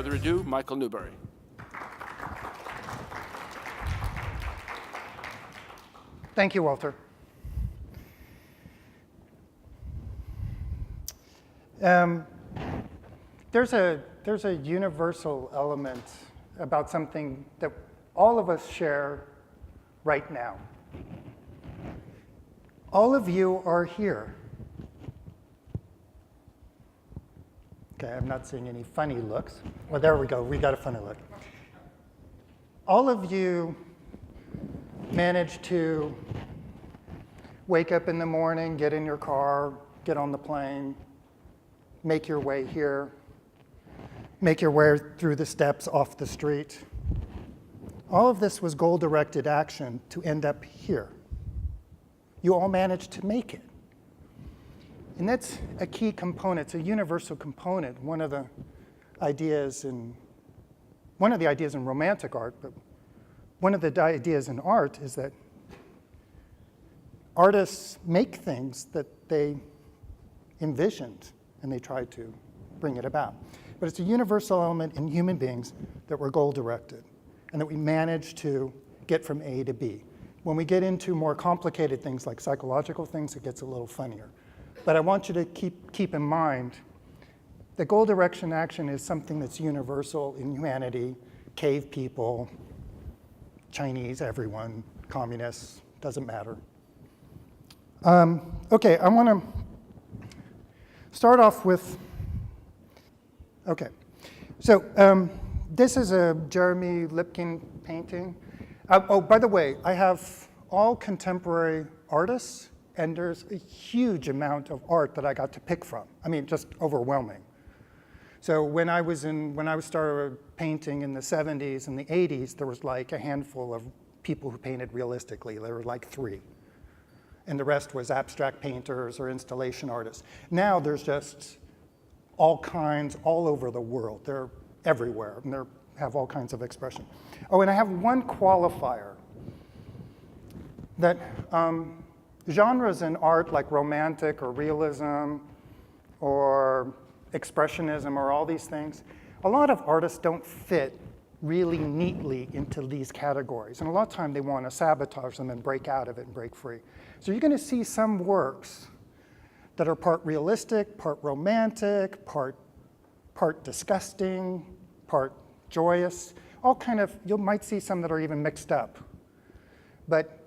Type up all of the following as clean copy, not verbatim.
further ado, Michael Newberry. Thank you, Walter. There's a universal element about something that all of us share right now. All of you are here. Okay, I'm not seeing any funny looks. Well, there we go. We got a funny look. All of you managed to wake up in the morning, get in your car, get on the plane, make your way here, make your way through the steps off the street. All of this was goal-directed action to end up here. You all managed to make it. And that's a key component, it's a universal component. One of the ideas in romantic art, but one of the ideas in art is that artists make things that they envisioned and they try to bring it about. But it's a universal element in human beings that we're goal-directed and that we manage to get from A to B. When we get into more complicated things like psychological things, it gets a little funnier. But I want you to keep in mind that goal direction action is something that's universal in humanity, cave people, Chinese, everyone, communists, doesn't matter. Okay, I want to start off with, okay. So this is a Jeremy Lipkin painting. Oh, by the way, I have all contemporary artists, and there's a huge amount of art that I got to pick from. I mean, just overwhelming. So when I started painting in the 70s and the 80s, there was like a handful of people who painted realistically. There were like 3. And the rest was abstract painters or installation artists. Now there's just all kinds all over the world. They're everywhere, and they have all kinds of expression. Oh, and I have one qualifier that genres in art like romantic or realism or expressionism or all these things, a lot of artists don't fit really neatly into these categories. And a lot of time they want to sabotage them and break out of it and break free. So you're going to see some works that are part realistic, part romantic, part disgusting, part joyous, all kind of, you might see some that are even mixed up. But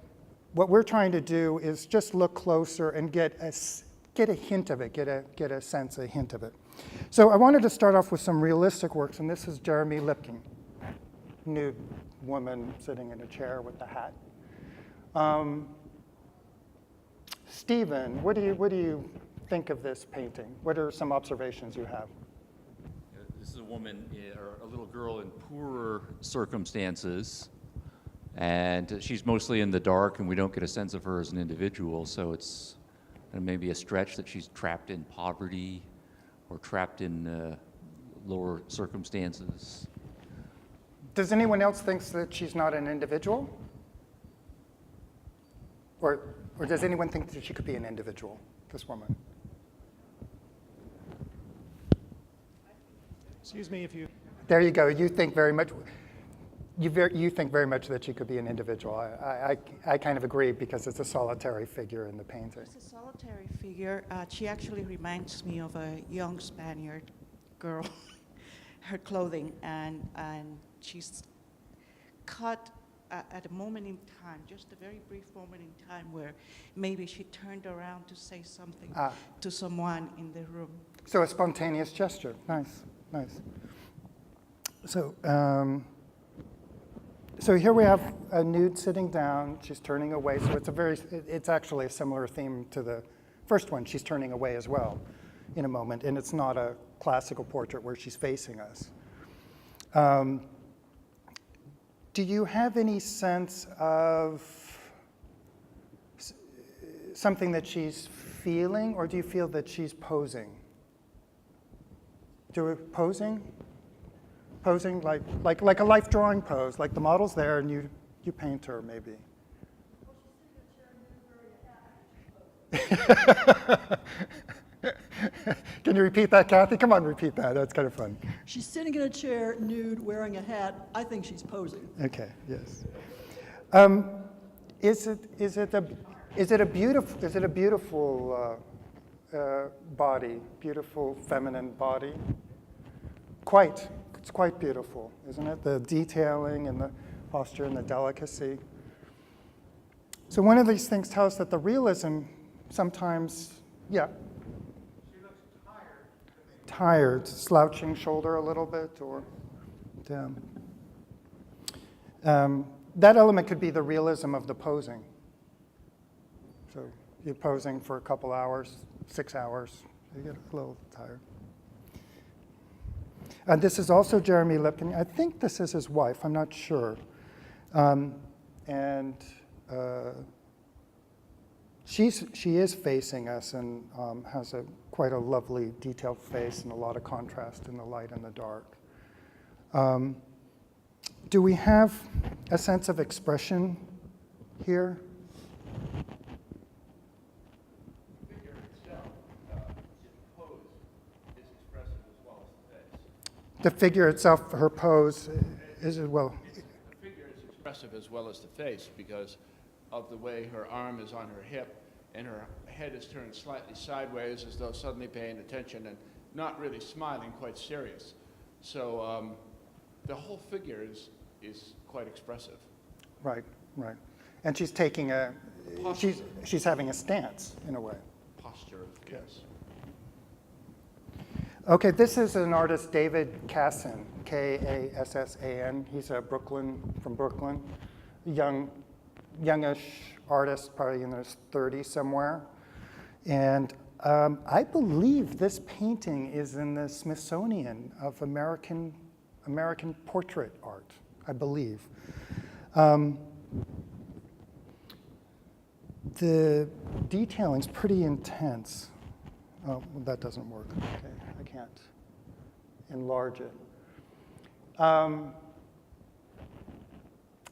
what we're trying to do is just look closer and get a hint of it, get a sense, a hint of it. So I wanted to start off with some realistic works, and this is Jeremy Lipkin, nude woman sitting in a chair with the hat. Stephen, what do you think of this painting? What are some observations you have? This is a woman, or a little girl in poorer circumstances, and she's mostly in the dark, and we don't get a sense of her as an individual, so it's maybe a stretch that she's trapped in poverty or trapped in lower circumstances. Does anyone else think that she's not an individual? Or does anyone think that she could be an individual, this woman? Excuse me if you... There you go. You think very much. You think very much that she could be an individual. I kind of agree because it's a solitary figure in the painting. It's a solitary figure. She actually reminds me of a young Spaniard girl. Her clothing, and she's cut at a moment in time, just a very brief moment in time where maybe she turned around to say something to someone in the room. So a spontaneous gesture. Nice, nice. So, so here we have a nude sitting down. She's turning away. So it's actually a similar theme to the first one. She's turning away as well in a moment, and it's not a classical portrait where she's facing us. Do you have any sense of something that she's feeling, or do you feel that she's posing? Posing? Posing like a life drawing pose, like the model's there and you paint her maybe. Can you repeat that, Kathy? Come on, repeat that. That's kind of fun. She's sitting in a chair, nude, wearing a hat. I think she's posing. Okay, yes. Is it a beautiful body, beautiful feminine body? Quite. It's quite beautiful, isn't it? The detailing and the posture and the delicacy. So one of these things tells us that the realism sometimes, yeah. She looks tired. Tired, slouching shoulder a little bit, or down. That element could be the realism of the posing. So you're posing for a couple hours, 6 hours, you get a little tired. And this is also Jeremy Lipkin. I think this is his wife, I'm not sure. She is facing us and has quite a lovely detailed face and a lot of contrast in the light and the dark. Do we have a sense of expression here? The figure itself, its pose, is expressive as well as the face. The figure itself, her pose, is as well. The figure is expressive as well as the face because of the way her arm is on her hip and her head is turned slightly sideways as though suddenly paying attention and not really smiling, quite serious. So the whole figure is quite expressive. Right, right. And she's taking she's having a stance in a way. Posture, yes. Okay, this is an artist, David Kassan, Kassan. He's from Brooklyn, youngish artist, probably in his 30s somewhere. And I believe this painting is in the Smithsonian of American portrait art, I believe. The detailing's pretty intense. Oh, well, that doesn't work. Okay, I can't enlarge it.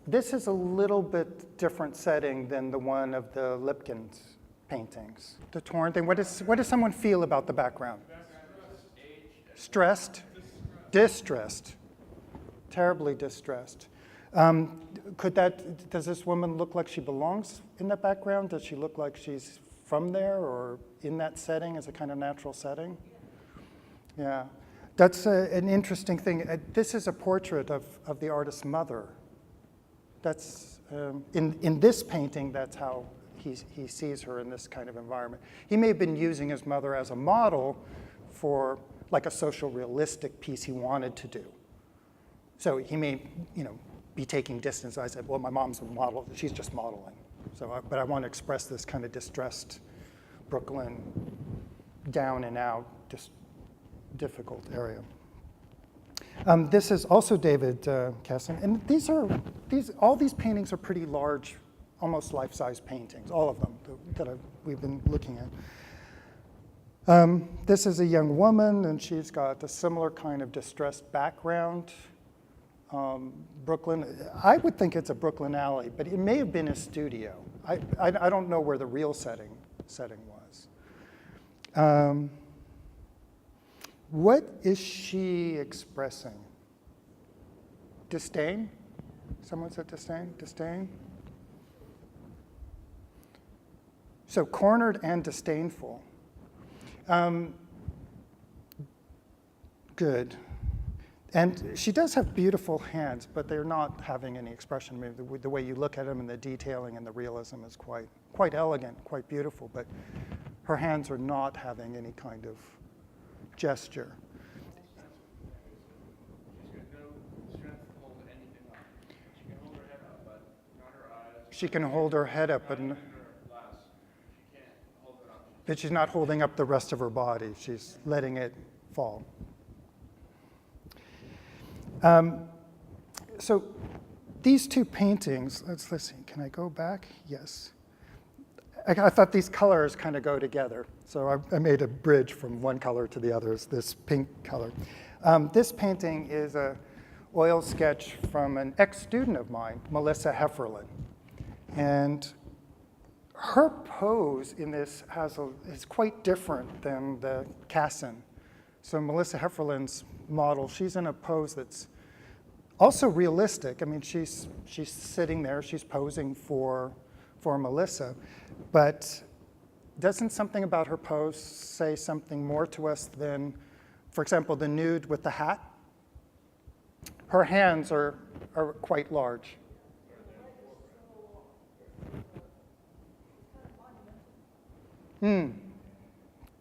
This is a little bit different setting than the one of the Lipkin's paintings. The torn thing. What does someone feel about the background? Stressed, distressed, terribly distressed. Does this woman look like she belongs in the background? Does she look like she's from there or in that setting as a kind of natural setting? Yeah, that's an interesting thing. This is a portrait of the artist's mother. That's in this painting, that's how he sees her in this kind of environment. He may have been using his mother as a model for like a social realistic piece he wanted to do. So he may, be taking distance. I said, well, my mom's a model. She's just modeling. So, but I want to express this kind of distressed Brooklyn, down and out, difficult area. This is also David Kassan, and all these paintings are pretty large, almost life-size paintings, all of them that we've been looking at. This is a young woman, and she's got a similar kind of distressed background. Brooklyn, I would think it's a Brooklyn alley, but it may have been a studio. I don't know where the real setting was. What is she expressing? Disdain? Someone said disdain? Disdain? So cornered and disdainful. Good. And she does have beautiful hands, but they're not having any expression. Maybe the way you look at them and the detailing and the realism is quite elegant, quite beautiful, but her hands are not having any kind of gesture. She's got no strength to hold anything up. She can hold her head up, but not her eyes. She can hold her head up, but She can't hold it up. but she's not holding up the rest of her body. She's letting it fall. So these two paintings, let's see, can I go back? Yes. I thought these colors kind of go together. So I made a bridge from one color to the other, this pink color. This painting is an oil sketch from an ex-student of mine, Melissa Hefferlin. And her pose in this is quite different than the Casson. So Melissa Hefferlin's model, she's in a pose that's also realistic. I mean, she's sitting there, she's posing for Melissa, but doesn't something about her pose say something more to us than, for example, the nude with the hat? Her hands are quite large. Kind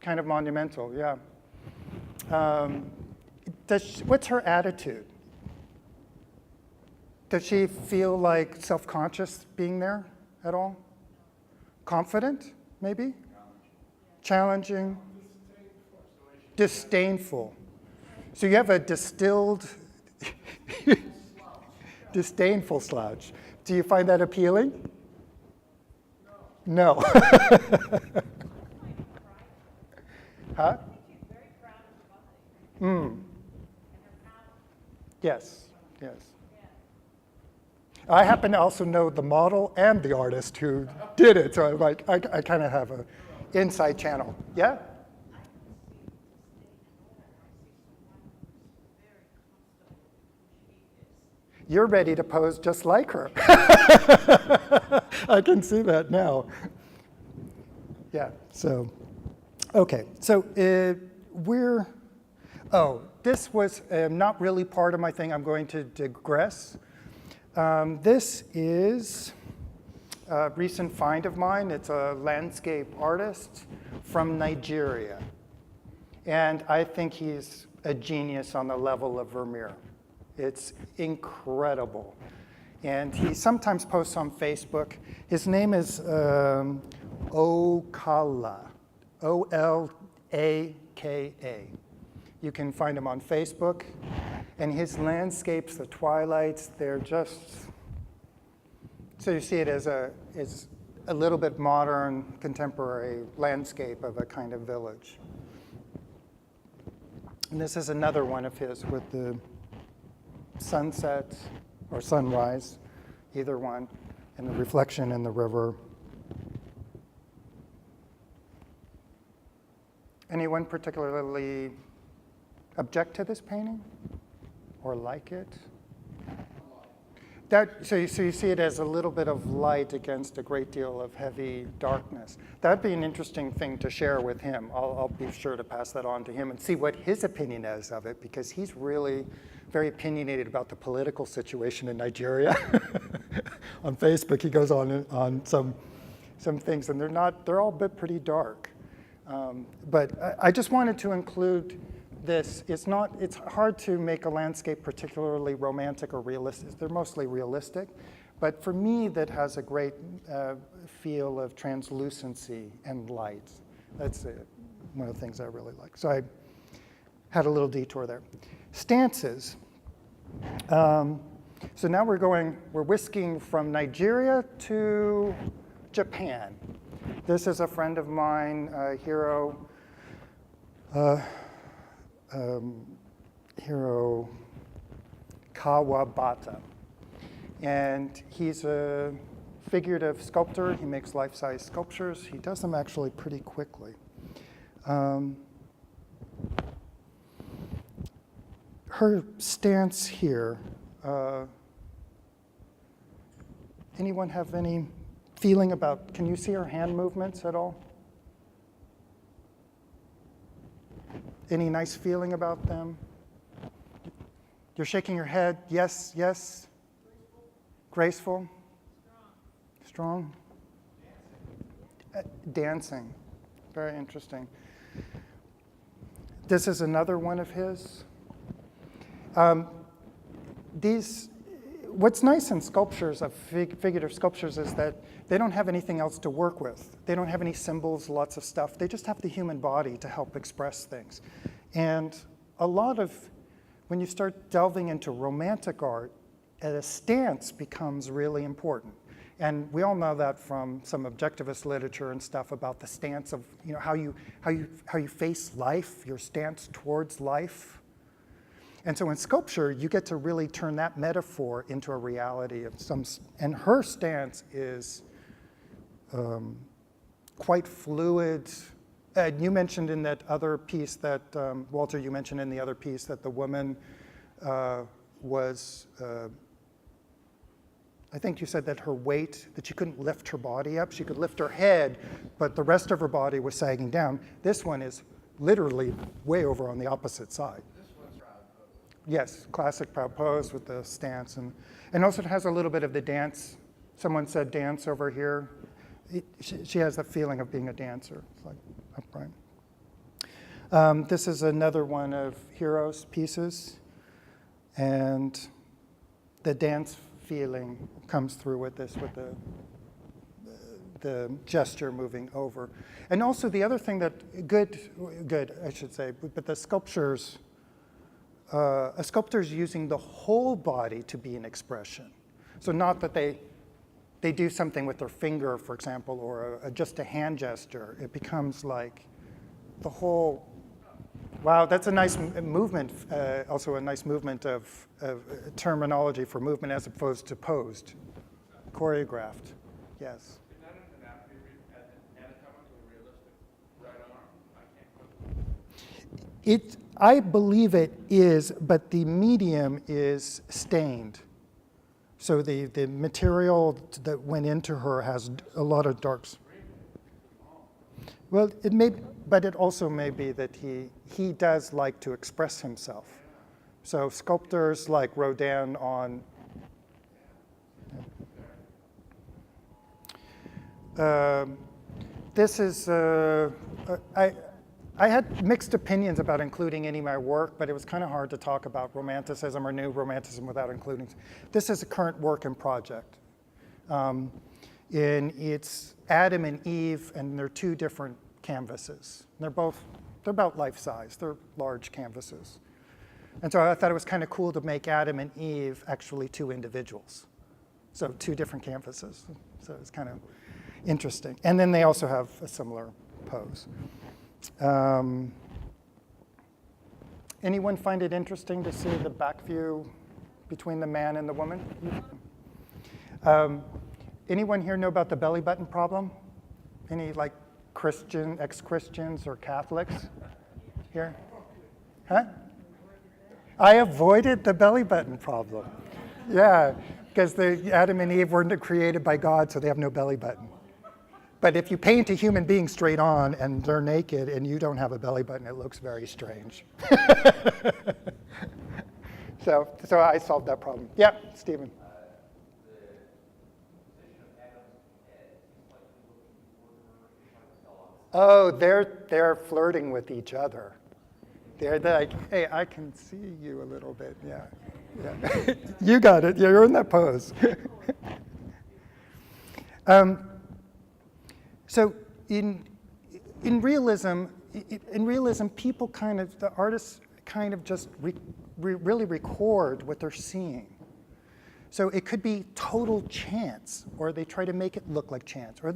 of monumental, yeah. What's her attitude? Does she feel like self-conscious being there at all? Confident, maybe? Challenging? Disdainful. So you have a distilled, disdainful slouch. Do you find that appealing? No. Huh? Yes, yes. I happen to also know the model and the artist who did it, so I kind of have an inside channel. Yeah? You're ready to pose just like her. I can see that now. Yeah, so, okay. So this was not really part of my thing. I'm going to digress. This is a recent find of mine. It's a landscape artist from Nigeria. And I think he's a genius on the level of Vermeer. It's incredible. And he sometimes posts on Facebook. His name is Okala, O-L-A-K-A. You can find him on Facebook. And his landscapes, the twilights, they're just, so you see it as a little bit modern, contemporary landscape of a kind of village. And this is another one of his with the sunset or sunrise, either one, and the reflection in the river. Anyone particularly object to this painting or like it? So you see it as a little bit of light against a great deal of heavy darkness. That'd be an interesting thing to share with him. I'll be sure to pass that on to him and see what his opinion is of it, because he's really very opinionated about the political situation in Nigeria. On Facebook, he goes on some things, and they're all pretty dark. But I just wanted to include this. It's hard to make a landscape particularly romantic or realistic. They're mostly realistic. But for me, that has a great feel of translucency and light. That's one of the things I really like. So I had a little detour there. Stances. So now we're whisking from Nigeria to Japan. This is a friend of mine, Hiro Kawabata. And he's a figurative sculptor. He makes life-size sculptures. He does them actually pretty quickly. Her stance here, anyone have any feeling about, can you see her hand movements at all? Any nice feeling about them? You're shaking your head, yes, yes. Graceful? Strong? Dancing. Very interesting. This is another one of his. What's nice in sculptures, of figurative sculptures, is that they don't have anything else to work with. They don't have any symbols, lots of stuff. They just have the human body to help express things. And a lot of, when you start delving into romantic art, a stance becomes really important. And we all know that from some objectivist literature and stuff about the stance of, how you face life, your stance towards life. And so in sculpture, you get to really turn that metaphor into a reality of and her stance is quite fluid. You mentioned in that other piece that, Walter, you mentioned in the other piece that the woman was, I think you said that her weight, that she couldn't lift her body up. She could lift her head, but the rest of her body was sagging down. This one is literally way over on the opposite side. This one's proud pose. Yes, classic proud pose with the stance. And also it has a little bit of the dance. Someone said dance over here. She has that feeling of being a dancer. It's like upright. This is another one of Hiro's pieces. And the dance feeling comes through with this, with the gesture moving over. And also the other thing that, good, I should say, but the sculptures, a sculptor's using the whole body to be an expression. So not that they do something with their finger, for example, or just a hand gesture. It becomes like the whole, wow, that's a nice movement, also a nice movement of terminology for movement as opposed to posed, choreographed, yes. Is that an anatomically realistic right arm? I can't. I believe it is, but the medium is stained. So the material that went into her has a lot of darks. Well, it may, but it also may be that he does like to express himself. So sculptors like Rodin on. This is I had mixed opinions about including any of my work, but it was kind of hard to talk about Romanticism or New Romanticism without including. This is a current work in project. It's Adam and Eve, and they're two different canvases. They're about life size. They're large canvases. And so I thought it was kind of cool to make Adam and Eve actually two individuals. So two different canvases. So it's kind of interesting. And then they also have a similar pose. Anyone find it interesting to see the back view between the man and the woman? Anyone here know about the belly button problem? Any like ex-Christians or Catholics here? Huh? I avoided the belly button problem. Yeah, because the Adam and Eve weren't created by God, so they have no belly button. But if you paint a human being straight on and they're naked and you don't have a belly button, it looks very strange. So I solved that problem. Yeah, Stephen. Oh, they're flirting with each other. They're like, hey, I can see you a little bit. Yeah. You got it. You're in that pose. So in realism, people the artists kind of just really record what they're seeing. So it could be total chance, or they try to make it look like chance, or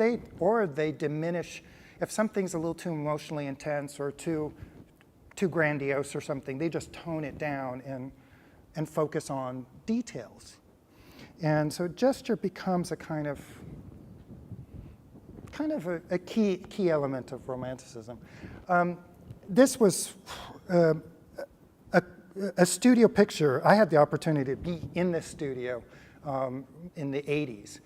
they diminish if something's a little too emotionally intense or too grandiose or something. They just tone it down and focus on details. And so gesture becomes a kind of a key element of Romanticism. This was a studio picture. I had the opportunity to be in this studio in the 80s.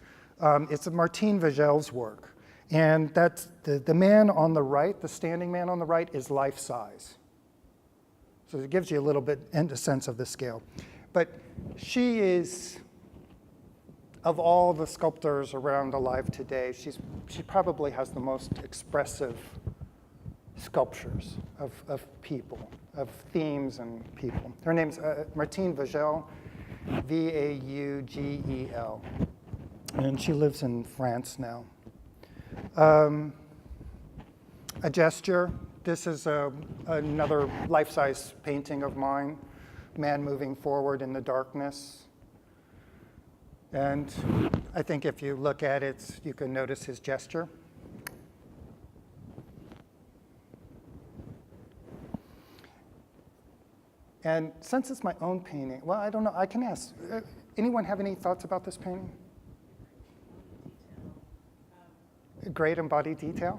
It's Martin Vagel's work. And that's the man on the right, the standing man on the right, is life size. So it gives you a little bit and a sense of the scale. But she is, of all the sculptors around alive today, she probably has the most expressive sculptures of people, of themes and people. Her name's Martine Vagel, Vaugel, and she lives in France now. A gesture. This is another life-size painting of mine, man moving forward in the darkness. And I think if you look at it, you can notice his gesture. And since it's my own painting, well, I don't know, I can ask, anyone have any thoughts about this painting? great embodied detail?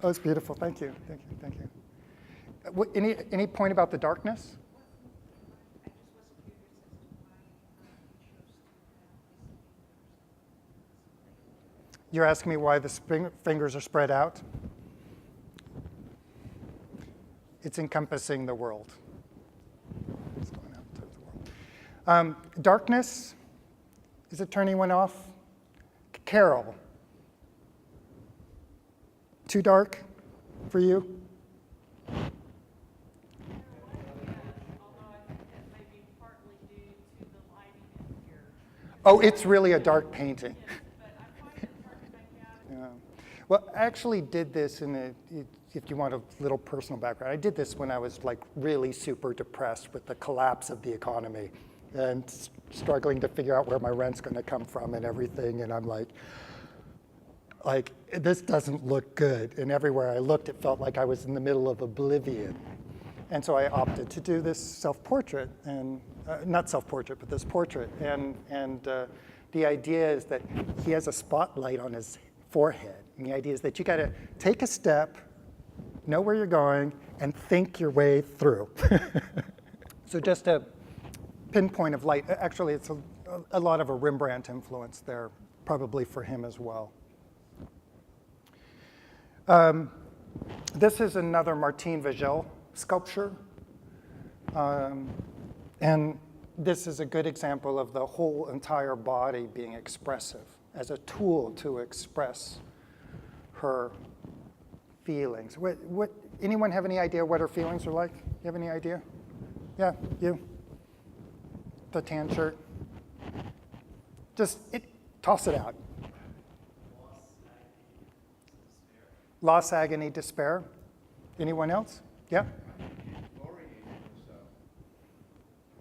Oh, it's beautiful. Thank you. Thank you. Thank you. Any point about the darkness? You're asking me why the fingers are spread out? It's encompassing the world. It's going out to the world. Darkness, is it turning anyone off? Carol, too dark for you? Oh, it's really a dark painting. Yeah. Well, I actually did this if you want a little personal background, I did this when I was like really super depressed with the collapse of the economy and struggling to figure out where my rent's going to come from and everything. And I'm like, this doesn't look good. And everywhere I looked, it felt like I was in the middle of oblivion. And so I opted to do this self-portrait, and not self-portrait, but this portrait. And the idea is that he has a spotlight on his forehead. And the idea is that you got to take a step, know where you're going, and think your way through. So just a pinpoint of light. Actually, it's a lot of a Rembrandt influence there, probably for him as well. This is another Martin Vagel sculpture. And this is a good example of the whole entire body being expressive as a tool to express her feelings. Anyone have any idea what her feelings are like? You have any idea? Yeah, you? The tan shirt? Just toss it out. Loss, agony, despair. Anyone else? Yeah?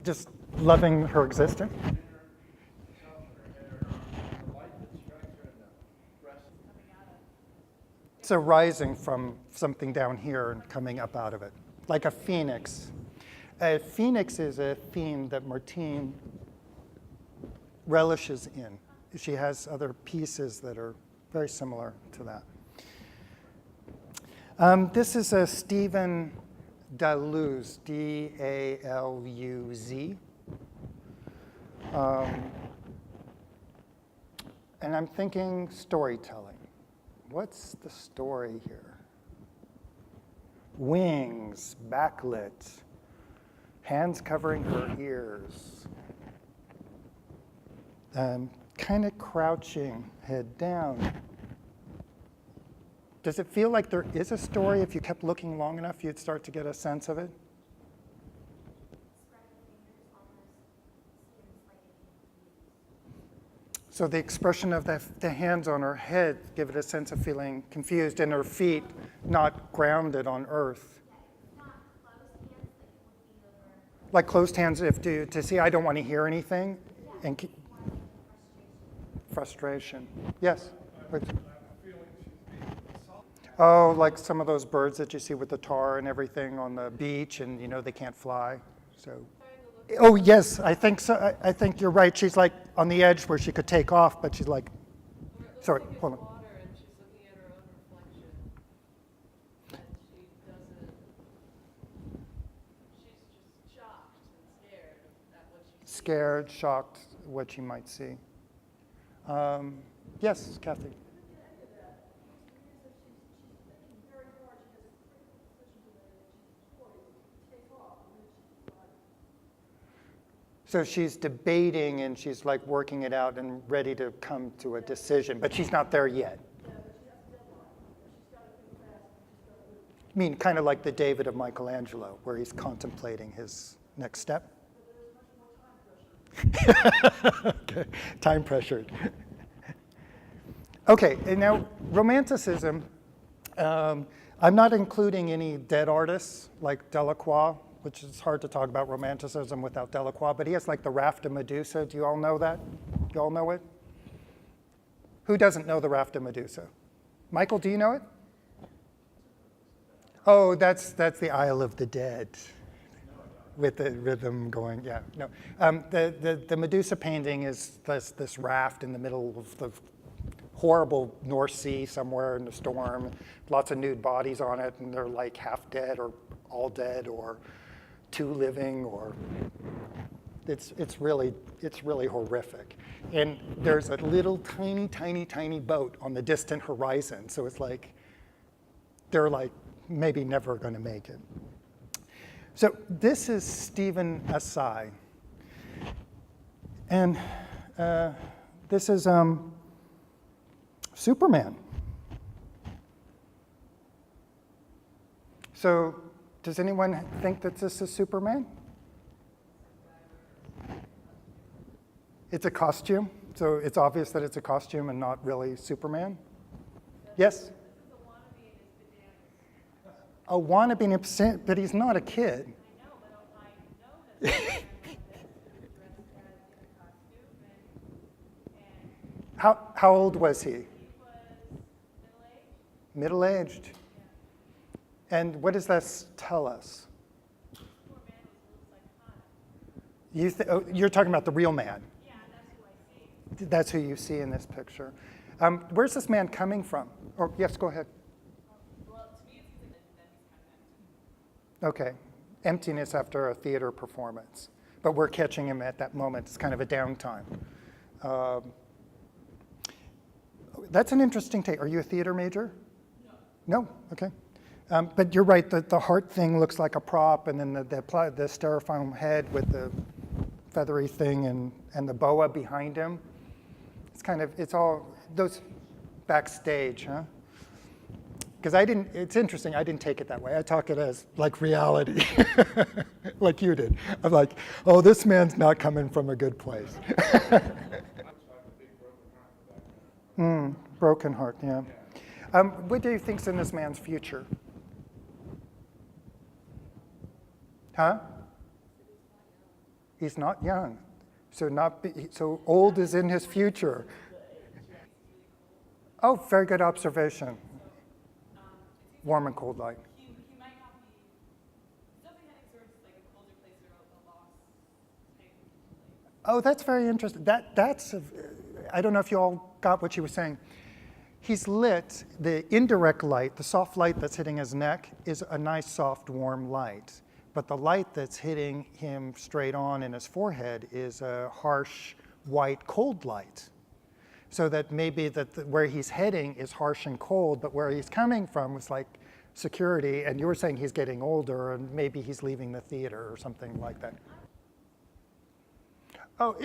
Just loving her existence. So rising from something down here and coming up out of it, like a phoenix. A phoenix is a theme that Martine relishes in. She has other pieces that are very similar to that. This is a Stephen Deluze, D-A-L-U-Z. And I'm thinking storytelling. What's the story here? Wings, backlit, hands covering her ears. Kind of crouching, head down. Does it feel like there is a story? If you kept looking long enough, you'd start to get a sense of it? So the expression of the hands on her head give it a sense of feeling confused, and her feet not grounded on earth. Like closed hands if to see I don't want to hear anything. And frustration. Yes? Oh, like some of those birds that you see with the tar and everything on the beach, and you know they can't fly. So, oh yes, I think so. I think you're right. She's like on the edge where she could take off, but she's like, sorry, hold on. And she's looking at her own reflection, and she doesn't. She's just shocked and scared at what she sees. Scared, shocked, what she might see. Yes, Kathy. So she's debating and she's like working it out and ready to come to a decision, but she's not there yet. I mean, kind of like the David of Michelangelo, where he's contemplating his next step. Okay, time pressured. Okay, and now Romanticism, I'm not including any dead artists like Delacroix, which is hard to talk about Romanticism without Delacroix, but he has like the Raft of Medusa. Do you all know that? You all know it? Who doesn't know the Raft of Medusa? Michael, do you know it? Oh, that's the Isle of the Dead. with the rhythm going, yeah, no. The Medusa painting is this raft in the middle of the horrible North Sea somewhere in the storm, lots of nude bodies on it, and they're like half dead or all dead or two living, or it's really horrific. And there's a little tiny boat on the distant horizon, so it's like they're like maybe never going to make it. So this is Stephen Asai, and this is Superman. So does anyone think that this is Superman? It's a costume, so it's obvious that it's a costume and not really Superman. Yes? A wannabe in a, but he's not a kid. I know, but I know that Superman was dressed as in a costume, and How old was he? he was middle-aged. Middle-aged. And what does that tell us? Poor man was a little psychotic. You're talking about the real man. Yeah, that's who I see. That's who you see in this picture. Where's this man coming from? Oh, yes, go ahead. Well, to me, it's that he's kind of empty. Okay. Emptiness after a theater performance. But we're catching him at that moment. It's kind of a downtime. That's an interesting take. Are you a theater major? No. No? Okay. But you're right, the heart thing looks like a prop, and then the styrofoam head with the feathery thing and the boa behind him. It's all those backstage, huh? Because it's interesting, I didn't take it that way. I took it as like reality, like you did. I'm like, oh, this man's not coming from a good place. Broken heart, yeah. What do you think's in this man's future? Huh? He's not young. So old is in his future. Oh, very good observation. Warm and cold light. He might not be, he's definitely heading towards like a colder place or a lost type place. Oh, that's very interesting. I don't know if you all got what she was saying. He's lit, the indirect light, the soft light that's hitting his neck is a nice, soft, warm light. But the light that's hitting him straight on in his forehead is a harsh, white, cold light. So that maybe where he's heading is harsh and cold, but where he's coming from was like security, and you were saying he's getting older, and maybe he's leaving the theater or something like that. Oh,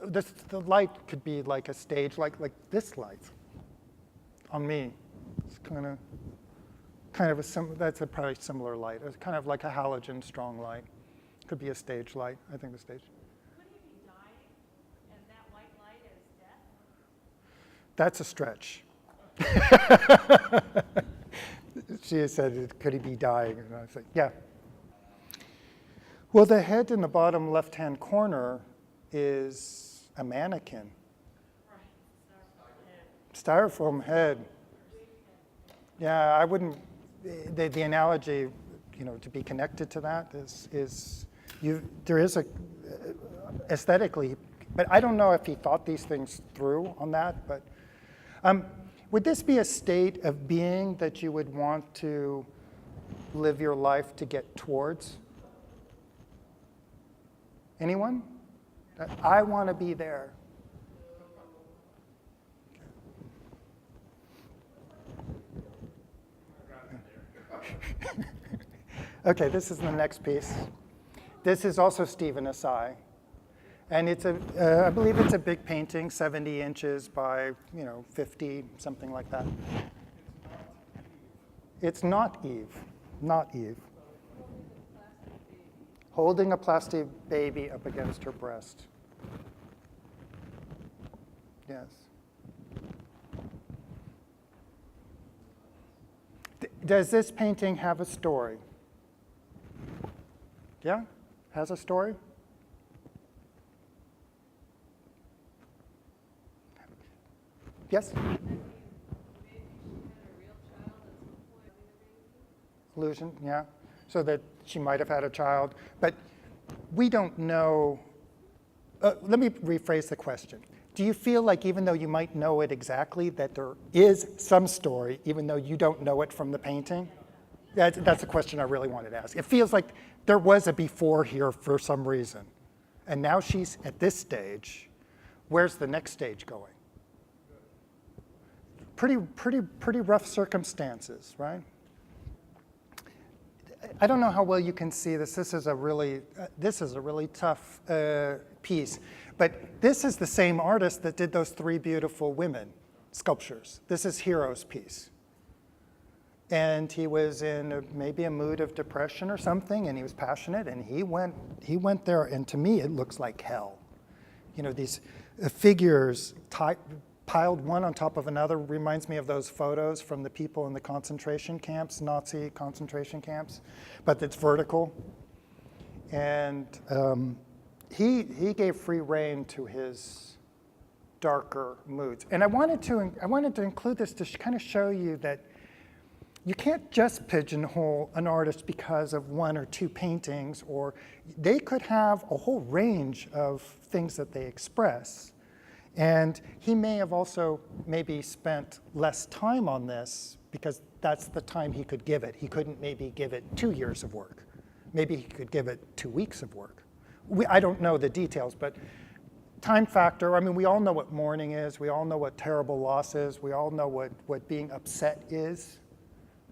the light could be like a stage, like this light on me. It's that's a probably similar light. It's kind of like a halogen strong light. Could be a stage light, I think the stage. Could he be dying and that white light is death? That's a stretch. She said, could he be dying? And I said, yeah. Well, the head in the bottom left-hand corner is a mannequin. Right, Styrofoam head. Yeah, I wouldn't, the analogy, to be connected to that there is a, aesthetically, but I don't know if he thought these things through on that, but would this be a state of being that you would want to live your life to get towards? Anyone? I want to be there. Okay, this is the next piece. This is also Stephen Asai. And it's I believe it's a big painting, 70 inches by, 50, something like that. It's not Eve, not Eve. Holding a plastic baby up against her breast. Yes. Does this painting have a story? Yeah? Has a story? Yes? Illusion, yeah. so that she might have had a child. But we don't know. Let me rephrase the question. Do you feel like even though you might know it exactly, that there is some story, even though you don't know it from the painting? That's a question I really wanted to ask. It feels like there was a before here for some reason. And now she's at this stage. Where's the next stage going? Pretty rough circumstances, right? I don't know how well you can see this. This is a really tough piece. But this is the same artist that did those 3 beautiful women sculptures. This is Hiro's piece. And he was in maybe a mood of depression or something, and he was passionate, and he went there, and to me, it looks like hell. You know, these figures piled one on top of another reminds me of those photos from the people in the concentration camps, Nazi concentration camps, but it's vertical. And he gave free rein to his darker moods. And I wanted to include this to kind of show you that you can't just pigeonhole an artist because of 1 or 2 paintings, or they could have a whole range of things that they express. And he may have also maybe spent less time on this because that's the time he could give it. He couldn't maybe give it 2 years of work. Maybe he could give it 2 weeks of work. I don't know the details, but time factor, I mean, we all know what mourning is. We all know what terrible loss is. We all know what being upset is.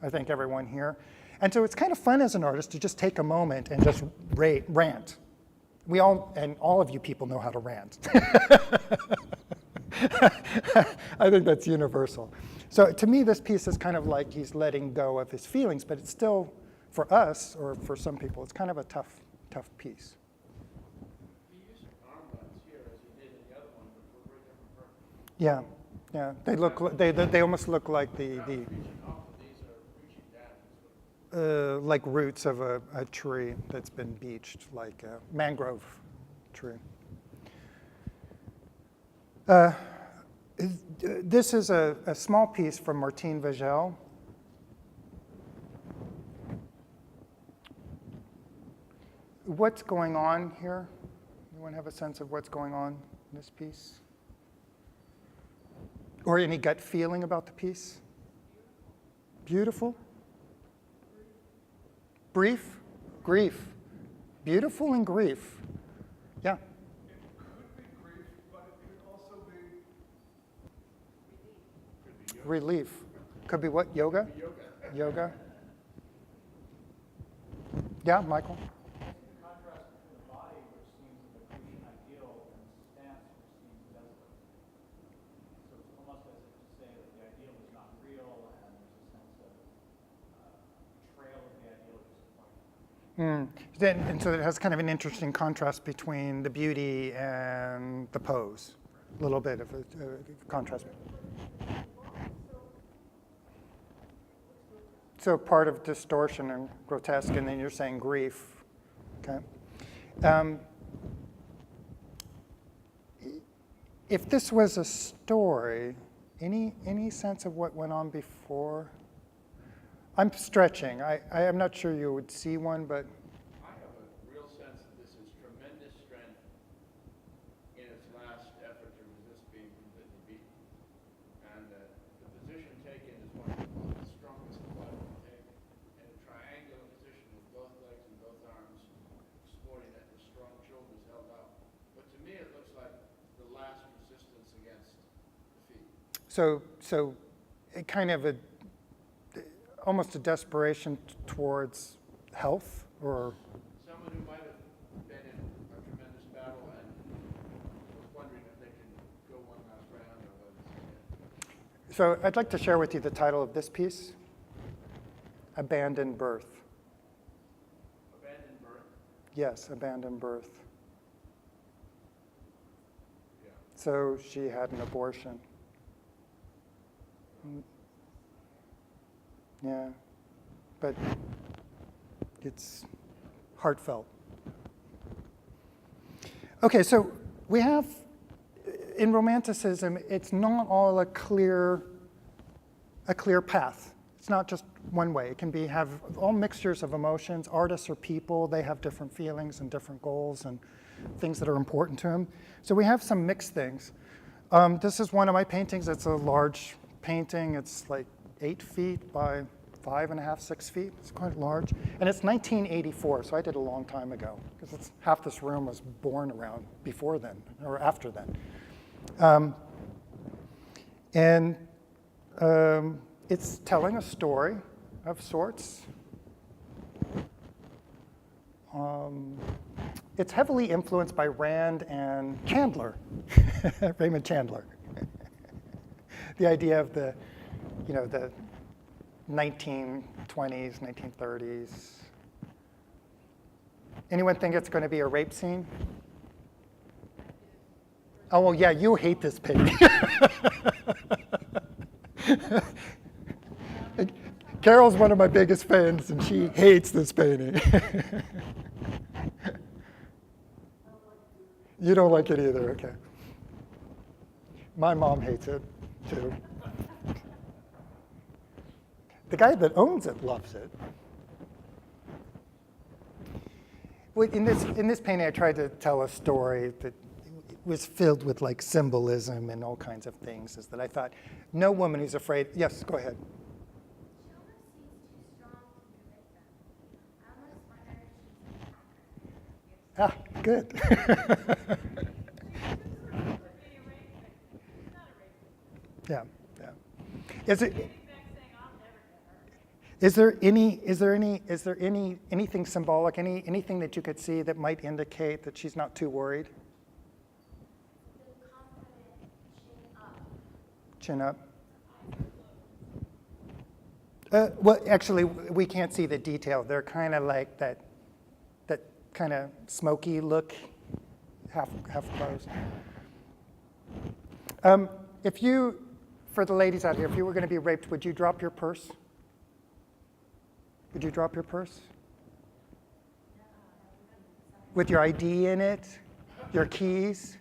I think everyone here. And so it's kind of fun as an artist to just take a moment and just rant. All of you people know how to rant. I think that's universal. So to me, this piece is kind of like he's letting go of his feelings, but it's still, for us, or for some people, it's kind of a tough piece. He used armbands here as he did in the other one, but for a very different purpose. Yeah. They look. They almost look like the like roots of a tree that's been beached, like a mangrove tree. This is a small piece from Martin Vagel. What's going on here? Anyone have a sense of what's going on in this piece? Or any gut feeling about the piece? Beautiful? Brief? Grief. Beautiful and grief. Yeah. It could be grief, but it could also be Relief. Could be what? Yoga? Yoga. Yeah, Michael? The contrast between the body, which seems a Lucretian ideal, and the stance, which seems desolate. So it's almost as if to say that the ideal is not real, and there's a sense of betrayal of the ideal at this point. And so it has kind of an interesting contrast between the beauty and the pose. A little bit of a contrast. So part of distortion and grotesque, and then you're saying grief. Okay. If this was a story, any sense of what went on before? I'm stretching. I am not sure you would see one, but I have a real sense that this is tremendous strength in its last effort to resist being completely beaten. And the position taken is one of the strongest the body can take. In a triangular position with both legs and both arms, supporting it with strong shoulders held out. But to me, it looks like the last resistance against defeat. so it kind of almost a desperation towards health, or Someone who might have been in a tremendous battle and was wondering if they can go one last round or whether it's it. so I'd like to share with you the title of this piece, Abandoned Birth. Abandoned birth. Yes, abandoned birth. Yeah. So she had an abortion. Yeah, but it's heartfelt. Okay, so we have, in Romanticism, it's not all a clear path. It's not just one way. It can be have all mixtures of emotions. Artists are people. They have different feelings and different goals and things that are important to them. So we have some mixed things. This is one of my paintings. It's a large painting. It's like 8 feet by 5.5, 6 feet. It's quite large. And it's 1984, so I did a long time ago, because half this room was born around before then, or after then. It's telling a story of sorts. It's heavily influenced by Rand and Chandler, Raymond Chandler. The idea of the 1920s, 1930s. Anyone think it's going to be a rape scene? Oh, well, yeah, you hate this painting. Carol's one of my biggest fans, and she hates this painting. You don't like it either, okay. My mom hates it, too. The guy that owns it loves it. Well, in this painting, I tried to tell a story that was filled with like symbolism and all kinds of things, is that I thought, no woman who's afraid, yes, go ahead. Ah, good. Yeah, yeah. Is there anything symbolic, anything that you could see that might indicate that she's not too worried? Chin up. Well, actually, we can't see the detail. They're kind of like that kind of smoky look, half closed. If you, for the ladies out here, if you were going to be raped, would you drop your purse? Would you drop your purse? With your ID in it? Your keys?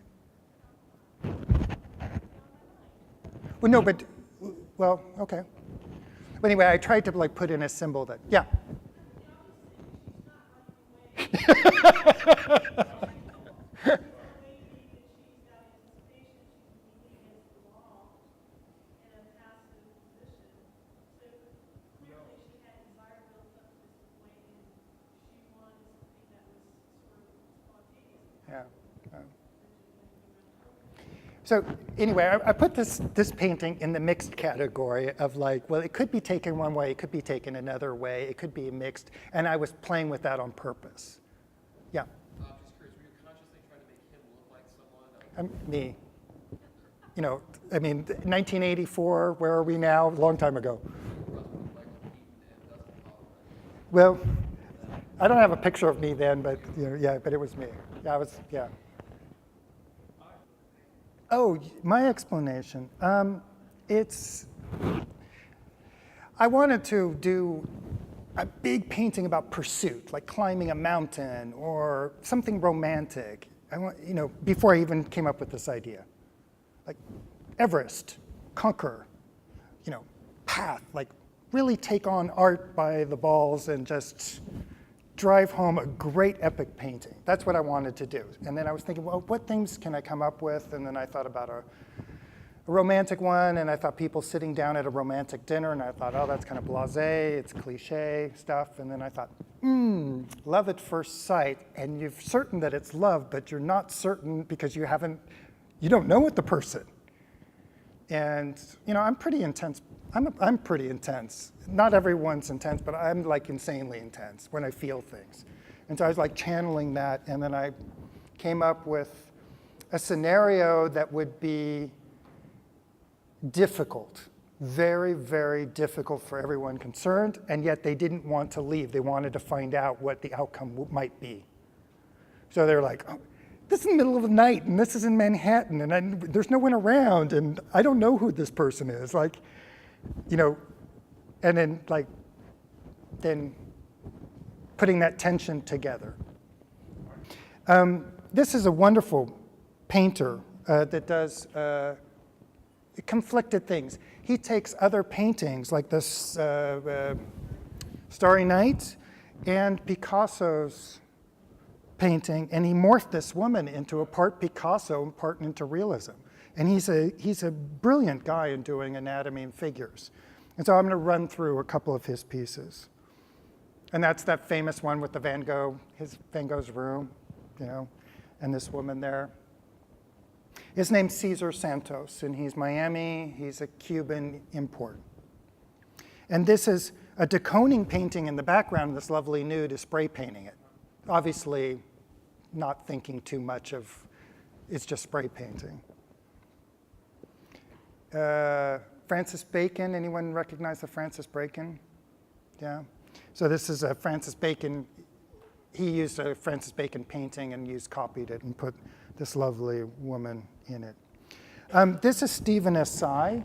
Well, no, but, well, okay. But anyway, I tried to like put in a symbol that, yeah. So anyway, I put this painting in the mixed category of like, well, it could be taken one way, it could be taken another way, it could be mixed, and I was playing with that on purpose. Yeah? I'm just curious, were you consciously trying to make him look like someone? Me. You know, I mean, 1984, where are we now? A long time ago. Well, I don't have a picture of me then, but yeah, but it was me. Yeah, yeah. Oh, my explanation. I wanted to do a big painting about pursuit, like climbing a mountain or something romantic. Before I even came up with this idea, like Everest, conquer, path, like really take on art by the balls and just drive home a great epic painting. That's what I wanted to do. And then I was thinking, well, what things can I come up with? And then I thought about a romantic one, and I thought people sitting down at a romantic dinner, and I thought, oh, that's kind of blasé, it's cliche stuff. And then I thought, love at first sight, and you're certain that it's love, but you're not certain because you don't know what the person. And I'm pretty intense. I'm pretty intense. Not everyone's intense, but I'm like insanely intense when I feel things. And so I was like channeling that, and then I came up with a scenario that would be difficult, very, very difficult for everyone concerned, and yet they didn't want to leave. They wanted to find out what the outcome might be. So they're like, oh, this is in the middle of the night, and this is in Manhattan, and there's no one around, and I don't know who this person is. Like, and then putting that tension together. This is a wonderful painter that does conflicted things. he takes other paintings like this Starry Night and Picasso's painting, and he morphed this woman into a part Picasso and part into realism. And he's a brilliant guy in doing anatomy and figures. And so I'm going to run through a couple of his pieces. And that's that famous one with the Van Gogh's room, and this woman there. His name's Cesar Santos, and he's Miami. He's a Cuban import. And this is a de Kooning painting in the background. This lovely nude is spray painting it. Obviously, not thinking too much of, it's just spray painting. Francis Bacon, anyone recognize the Francis Bacon? Yeah. So this is a Francis Bacon. He used a Francis Bacon painting and copied it and put this lovely woman in it. This is Stephen Asai.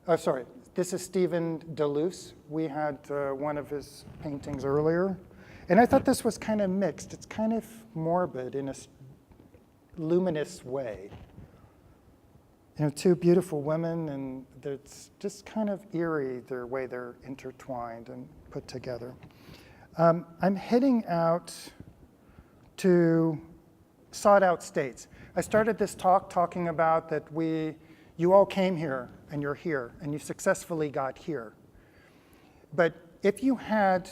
Oh, sorry. This is Stephen Deluze. We had one of his paintings earlier. And I thought this was kind of mixed. It's kind of morbid in a luminous way. Two beautiful women, and it's just kind of eerie the way they're intertwined and put together. I'm heading out to sought-out states. I started this talk talking about that you all came here, and you're here, and you successfully got here. But if you had,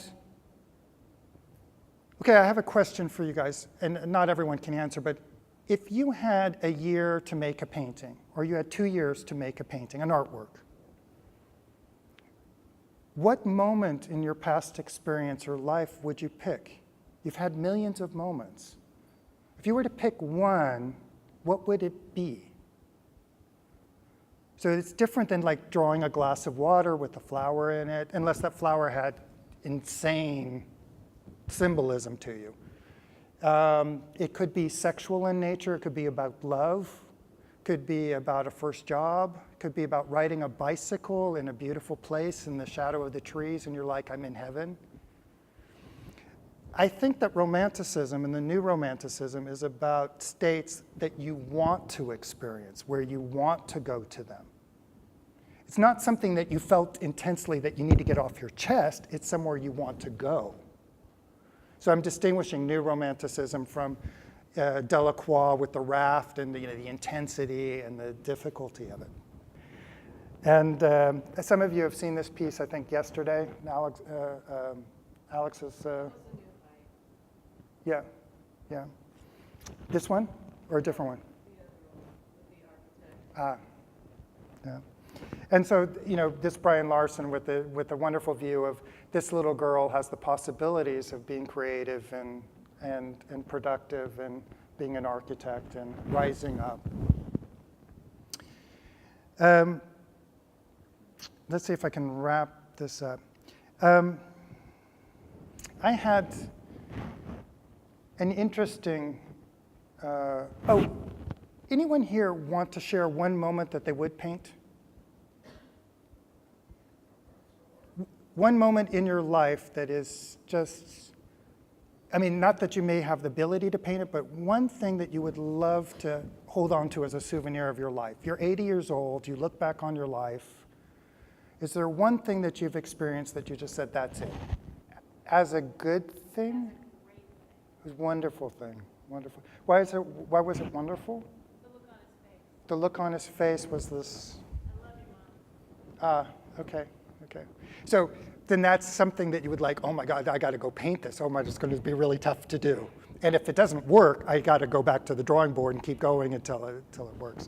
okay, I have a question for you guys, and not everyone can answer, but if you had a year to make a painting, or you had 2 years to make a painting, an artwork, what moment in your past experience or life would you pick? You've had millions of moments. If you were to pick one, what would it be? So it's different than like drawing a glass of water with a flower in it, unless that flower had insane symbolism to you. It could be sexual in nature. It could be about love. It could be about a first job. It could be about riding a bicycle in a beautiful place in the shadow of the trees, and you're like, I'm in heaven. I think that Romanticism and the new Romanticism is about states that you want to experience, where you want to go to them. It's not something that you felt intensely that you need to get off your chest. It's somewhere you want to go. So I'm distinguishing New Romanticism from Delacroix with the raft and the intensity and the difficulty of it. And some of you have seen this piece, I think, yesterday. Alex's, yeah. This one or a different one? Yeah. And so, this Brian Larson with the wonderful view of this little girl has the possibilities of being creative and productive and being an architect and rising up. Let's see if I can wrap this up. I had an interesting, anyone here want to share one moment that they would paint? One moment in your life that is just, not that you may have the ability to paint it, but one thing that you would love to hold on to as a souvenir of your life. You're 80 years old, you look back on your life. Is there one thing that you've experienced that you just said, that's it? As a good thing? It was a wonderful thing, wonderful. Why was it wonderful? The look on his face. The look on his face was this. I love you, Mom. Okay. So then that's something that you would like, oh my God, I got to go paint this. Oh my, it's going to be really tough to do. And if it doesn't work, I got to go back to the drawing board and keep going until it works.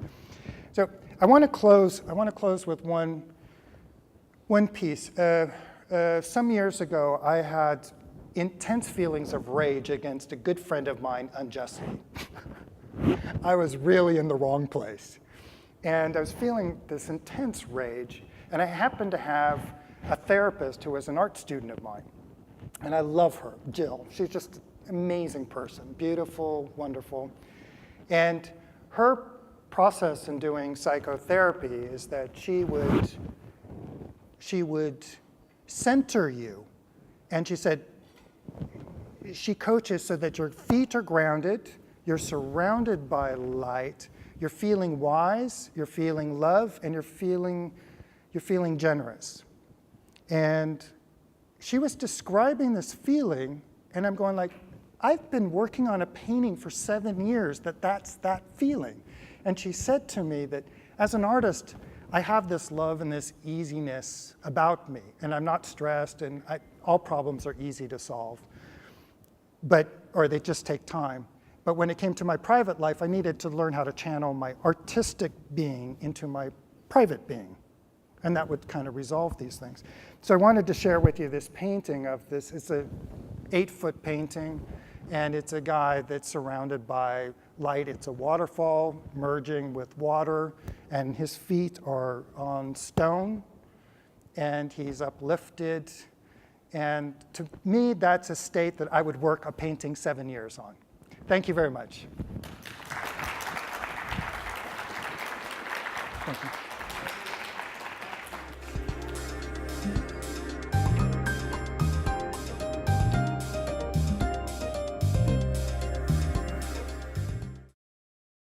So I want to close with one piece. Some years ago, I had intense feelings of rage against a good friend of mine unjustly. I was really in the wrong place. And I was feeling this intense rage. And I happened to have a therapist who was an art student of mine. And I love her, Jill. She's just an amazing person, beautiful, wonderful. And her process in doing psychotherapy is that she would center you. And she said, she coaches so that your feet are grounded, you're surrounded by light, you're feeling wise, you're feeling love, and you're feeling generous. And she was describing this feeling, and I'm going like, I've been working on a painting for 7 years that's that feeling. And she said to me that as an artist, I have this love and this easiness about me, and I'm not stressed, and all problems are easy to solve, or they just take time. But when it came to my private life, I needed to learn how to channel my artistic being into my private being, and that would kind of resolve these things. So I wanted to share with you this painting of this. It's a 8-foot painting, and it's a guy that's surrounded by light. It's a waterfall merging with water, and his feet are on stone, and he's uplifted. And to me, that's a state that I would work a painting 7 years on. Thank you very much. Thank you.